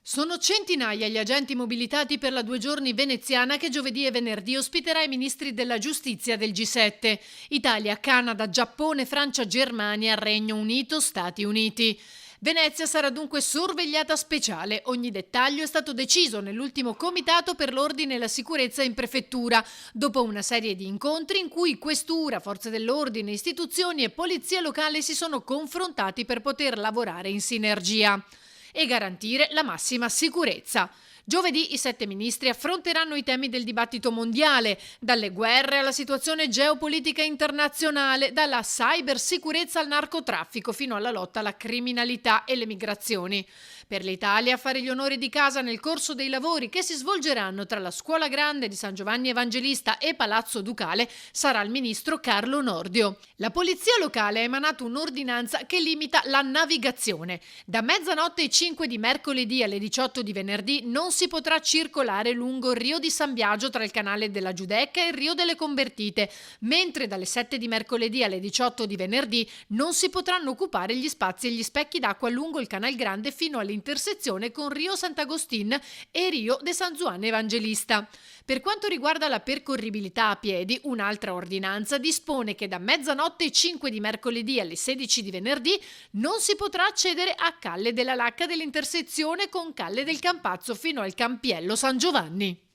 Sono centinaia gli agenti mobilitati per la 2 giorni veneziana che giovedì e venerdì ospiterà i ministri della giustizia del G7: Italia, Canada, Giappone, Francia, Germania, Regno Unito, Stati Uniti. Venezia sarà dunque sorvegliata speciale. Ogni dettaglio è stato deciso nell'ultimo comitato per l'ordine e la sicurezza in prefettura, dopo una serie di incontri in cui questura, forze dell'ordine, istituzioni e polizia locale si sono confrontati per poter lavorare in sinergia e garantire la massima sicurezza. Giovedì i 7 ministri affronteranno i temi del dibattito mondiale, dalle guerre alla situazione geopolitica internazionale, dalla cybersicurezza al narcotraffico fino alla lotta alla criminalità e le migrazioni. Per l'Italia a fare gli onori di casa nel corso dei lavori che si svolgeranno tra la Scuola Grande di San Giovanni Evangelista e Palazzo Ducale sarà il ministro Carlo Nordio. La polizia locale ha emanato un'ordinanza che limita la navigazione. Da mezzanotte ai 5 di mercoledì alle 18 di venerdì non si potrà circolare lungo il Rio di San Biagio tra il canale della Giudecca e il Rio delle Convertite, mentre dalle 7 di mercoledì alle 18 di venerdì non si potranno occupare gli spazi e gli specchi d'acqua lungo il Canal Grande fino all'intersezione con Rio Sant'Agostin e Rio de San Giovanni Evangelista. Per quanto riguarda la percorribilità a piedi, un'altra ordinanza dispone che da mezzanotte ai 5 di mercoledì alle 16 di venerdì non si potrà accedere a Calle della Lacca dell'intersezione con Calle del Campazzo fino al Campiello San Giovanni.